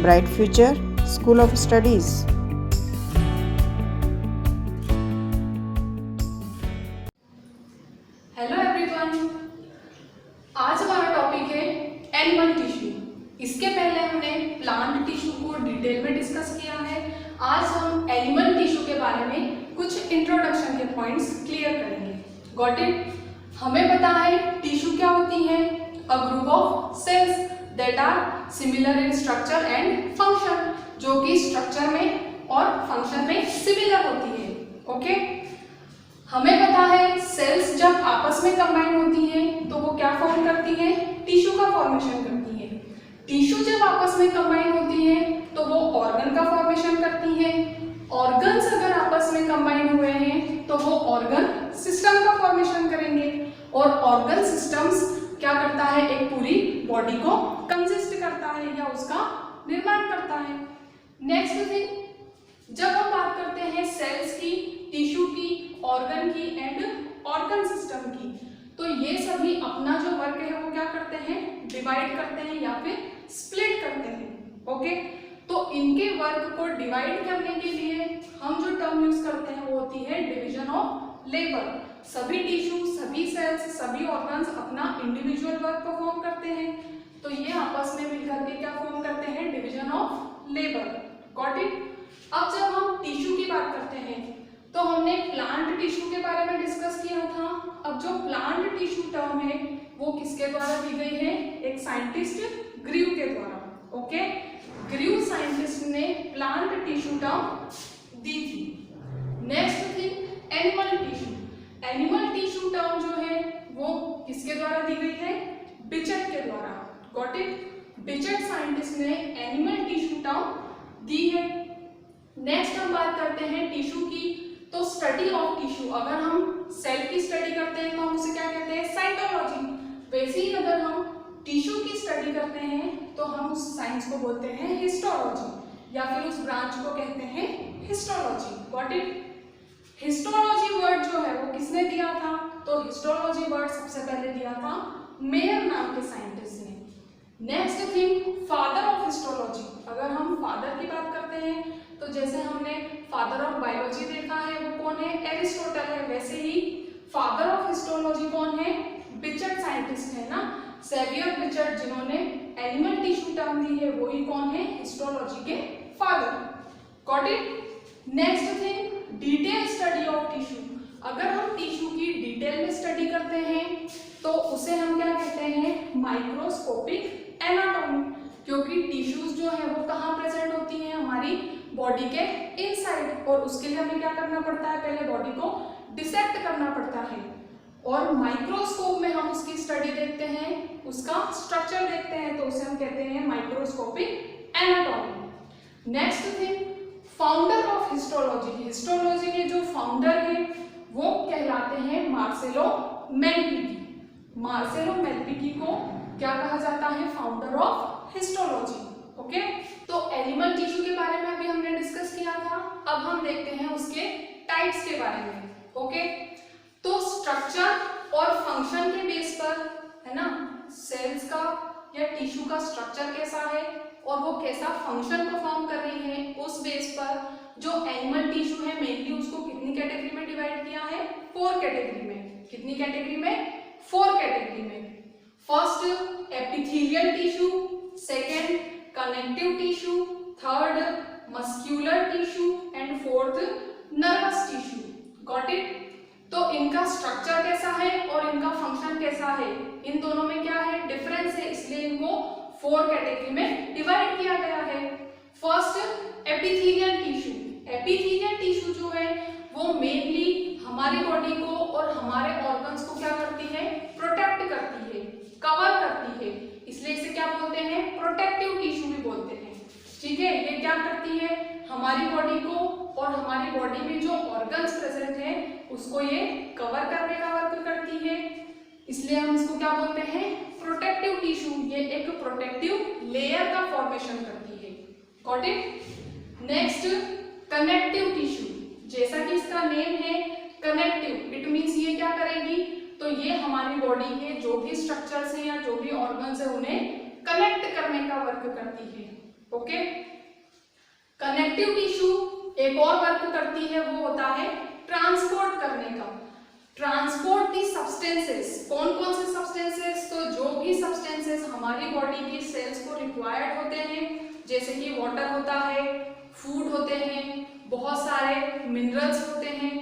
Bright Future School of Studies. Hello everyone, आज हमारा topic है एनिमल टिश्यू। इसके पहले हमने प्लांट टिश्यू को डिटेल में डिस्कस किया है। आज हम एनिमल टिश्यू के बारे में कुछ इंट्रोडक्शन के पॉइंट्स क्लियर करेंगे। Got it? हमें पता है टिश्यू क्या होती है, a group of cells that are similar in structure and function, जो कि स्ट्रक्चर में और फंक्शन में सिमिलर होती है। ओके, हमें पता है सेल्स जब आपस में कंबाइन होती हैं तो वो क्या फॉर्म करती हैं, टिश्यू का फॉर्मेशन करती हैं। टिश्यू जब आपस में कंबाइन होती हैं तो वो ऑर्गन का फॉर्मेशन करती हैं। ऑर्गन्स अगर आपस में कंबाइन हुए हैं तो वो ऑर्गन सिस्टम का फॉर्मेशन करेंगे, और ऑर्गन सिस्टम्स क्या करता है, एक पूरी बॉडी को कंसिस्ट करता है या उसका निर्माण करता है। नेक्स्ट थिंग, जब हम बात करते हैं सेल्स की, टिश्यू की, ऑर्गन की एंड ऑर्गन सिस्टम की, तो ये सभी अपना जो वर्क है वो क्या करते हैं, डिवाइड करते हैं या फिर स्प्लिट करते हैं। ओके, तो इनके वर्क को डिवाइड करने के लिए हम जो टर्म यूज करते हैं वो होती है डिवीजन ऑफ लेबर। सभी टिश्यू, सभी सेल्स, सभी ऑर्गन्स अपना इंडिविजुअल वर्क परफॉर्म करते हैं, तो ये आपस में मिलकर के क्या फॉर्म करते हैं, division of labour. Got it? अब जब हम टिश्यू की बात करते हैं तो हमने प्लांट टिश्यू के बारे में डिस्कस किया था। अब जो प्लांट टिश्यू टर्म है वो किसके द्वारा दी गई है, एक साइंटिस्ट ग्रीव के द्वारा। ओके, ग्रीव साइंटिस्ट ने प्लांट टिश्यू टर्म दी थी। Next thing, animal tissue. Animal tissue term जो है वो किसके द्वारा दी गई है, बिचट के द्वारा। Got it? बिचट साइंटिस्ट ने एनिमल टिश्यू टर्म दी है। नेक्स्ट हम बात करते हैं टिश्यू की, तो स्टडी ऑफ टिश्यू। अगर हम सेल की स्टडी करते हैं तो हम उसे क्या कहते हैं, साइटोलॉजी। वैसे ही अगर हम टिश्यू की स्टडी करते हैं तो हम उस साइंस को बोलते हैं हिस्टोलॉजी, या फिर उस ब्रांच को कहते हैं histology. Got it? Histology word जो है वो किसने दिया था, तो हिस्टोलॉजी वर्ड सबसे पहले दिया था मेयर नाम के साइंटिस्ट ने। Next thing, father of histology. अगर हम फादर की बात करते हैं तो जैसे हमने फादर ऑफ बायोलॉजी देखा है वो कौन है, एरिस्टोटल है, वैसे ही फादर ऑफ हिस्टोलॉजी कौन है, बिचट साइंटिस्ट है ना, सेवियर बिचट, जिन्होंने एनिमल टिश्यू टर्म दी है वही कौन है, हिस्टोलॉजी के father. Got it? Next thing, detail study of tissue. अगर हम टिश्यू की डिटेल में स्टडी करते हैं तो उसे हम क्या कहते हैं, माइक्रोस्कोपिक एनाटॉमी, क्योंकि टिश्यूज जो है वो कहाँ प्रेजेंट होती हैं, हमारी बॉडी के इनसाइड, और उसके लिए हमें क्या करना पड़ता है, पहले बॉडी को डिसेक्ट करना पड़ता है, और माइक्रोस्कोप में हम उसकी स्टडी देखते हैं, उसका स्ट्रक्चर देखते हैं, तो उसे हम कहते हैं microscopic anatomy. Next thing, founder of histology. Histology के जो फाउंडर हैं वो कहलाते हैं मार्सेलो मेलपिकी। मार्सेलो मेलपिकी को क्या कहा जाता है, फाउंडर ऑफ हिस्टोलॉजी। ओके, तो एनिमल टिश्यू के बारे में अभी हमने डिस्कस किया था। अब हम देखते हैं उसके टाइप्स के बारे में। ओके, तो स्ट्रक्चर और फंक्शन के बेस पर, है ना, सेल्स का या टिश्यू का स्ट्रक्चर कैसा है और वो कैसा फंक्शन परफॉर्म कर रही है, उस बेस पर जो एनिमल टिश्यू है मेनली उसको कितनी कैटेगरी में डिवाइड किया है, 4 कैटेगरी में। कितनी कैटेगरी में, 4 कैटेगरी में। First epithelial tissue, second connective tissue, third muscular tissue and fourth nervous tissue. Got it? तो इनका स्ट्रक्चर कैसा है और इनका फंक्शन कैसा है, इन दोनों में क्या है, डिफरेंस है, इसलिए इनको 4 कैटेगरी में डिवाइड किया गया है। First epithelial tissue. Epithelial tissue जो है वो मेनली हमारी बॉडी को और हमारे ऑर्गन्स को क्या करती है, प्रोटेक्ट करती है, कवर करती है, इसलिए इसे क्या बोलते हैं, प्रोटेक्टिव टिश्यू भी बोलते हैं। ठीक है, ये क्या करती है, हमारी बॉडी को और हमारी बॉडी में जो ऑर्गन्स प्रेजेंट है उसको ये कवर करने का वर्क करती है, इसलिए हम इसको क्या बोलते हैं, प्रोटेक्टिव टिश्यू। ये एक प्रोटेक्टिव लेयर का फॉर्मेशन करती है। Got it? Next connective tissue. जैसा कि इसका नेम है कनेक्टिव, इट मींस ये क्या करेगी, तो ये हमारी बॉडी के जो भी स्ट्रक्चर्स हैं या जो भी ऑर्गन्स है उन्हें कनेक्ट करने का वर्क करती है। ओके। कनेक्टिव टिश्यू एक और वर्क करती है, वो होता है ट्रांसपोर्ट करने का। ट्रांसपोर्ट दी सब्सटेंसेस, कौन कौन से सब्सटेंसेस, तो जो भी सब्सटेंसेस हमारी बॉडी की सेल्स को रिक्वायर्ड होते हैं, जैसे कि वाटर होता है, फूड होते हैं, बहुत सारे मिनरल्स होते हैं,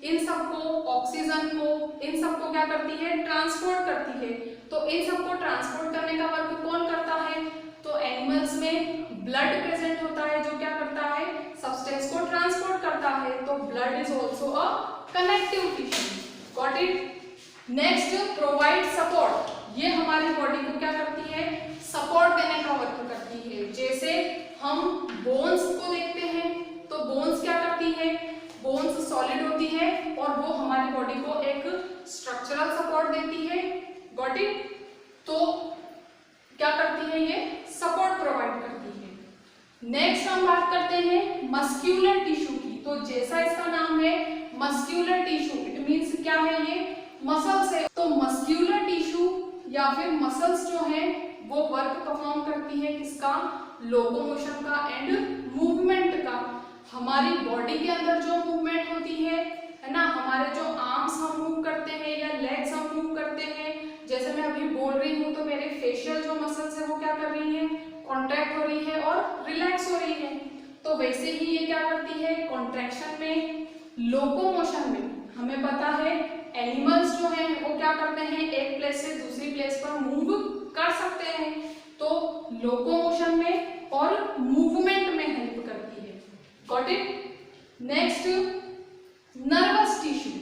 इन सबको, ऑक्सीजन को, इन सबको क्या करती है, ट्रांसपोर्ट करती है। तो इन सबको ट्रांसपोर्ट करने का वर्क कौन करता है, तो एनिमल्स में ब्लड प्रेजेंट होता है जो क्या करता है, सब्सटेंस को ट्रांसपोर्ट करता है। तो blood is also a connective tissue. Got it. Next, provide support, ये हमारी बॉडी को क्या करती है, सपोर्ट देने का वर्क करती है। जैसे हम बोन्स को देखते हैं, तो बोन्स क्या करती है, बोन्स सॉलिड होती है और वो हमारी बॉडी को एक स्ट्रक्चरल सपोर्ट देती है। Got it. तो क्या करती है, ये सपोर्ट प्रोवाइड करती है। नेक्स्ट हम बात करते हैं मस्क्यूलर टिश्यू की। तो जैसा इसका नाम है मस्क्यूलर टिश्यू, इट मींस क्या है, ये मसल्स है। तो मस्क्यूलर टिश्यू या फिर मसल्स जो है वो वर्क परफॉर्म करती है किसका, लोकोमोशन का एंड मूवमेंट का। हमारी बॉडी के अंदर जो मूवमेंट होती है ना, हमारे जो आर्म्स हम मूव करते हैं या लेग्स हम मूव करते हैं, जैसे मैं अभी बोल रही हूँ तो मेरे फेशियल जो मसल्स है वो क्या कर रही है, कॉन्ट्रैक्ट हो रही है और रिलैक्स हो रही है। तो वैसे ही ये क्या करती है, कॉन्ट्रैक्शन में, लोकोमोशन में। हमें पता है एनिमल्स जो हैं वो क्या करते हैं, एक प्लेस से दूसरी प्लेस पर मूव कर सकते हैं। तो लोकोमोशन में और मूवमेंट में हेल्प करती है। Got it. Next, nervous tissue,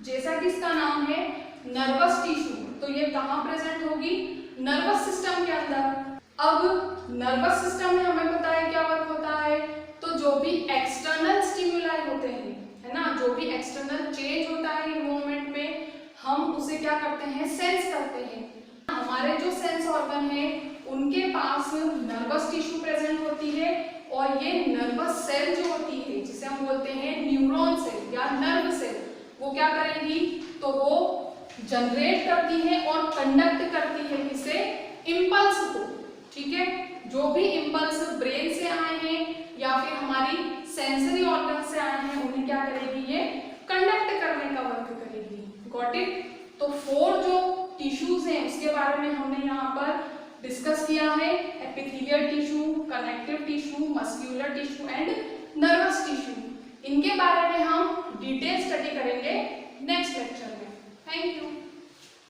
जैसा कि इसका नाम है नर्वस टिश्यू, तो ये कहाँ प्रेजेंट होगी, नर्वस सिस्टम के अंदर। अब नर्वस सिस्टम में हमें पता है क्या वर्क होता है, तो जो भी एक्सटर्नल स्टिमुलाई होते हैं, है ना, जो भी एक्सटर्नल चेंज होता है इन्वायरमेंट में, हम उसे क्या करते हैं, सेंस करते हैं। हमारे जो सेंस ऑर्गन है उनके पास नर्वस टिश्यू प्रेजेंट होती है और ये नर्वस सेल जो होती है, जिसे हम बोलते हैं न्यूरॉन सेल या नर्व सेल, वो क्या करेगी, तो वो जनरेट करती है और कंडक्ट करती है किसे, इम्पल्स को। ठीक है, जो भी इम्पल्स ब्रेन से आए हैं या फिर हमारी सेंसरी ऑर्गन से आए हैं, उन्हें क्या करेगी, ये कंडक्ट करने का वर्क करेगी। Got it. तो 4 जो टिश्यूज हैं उसके बारे में हमने यहाँ पर डिस्कस किया है, epithelial tissue, connective tissue, muscular tissue and nervous tissue. इनके बारे में हम डिटेल स्टडी करेंगे नेक्स्ट लेक्चर में। Thank you.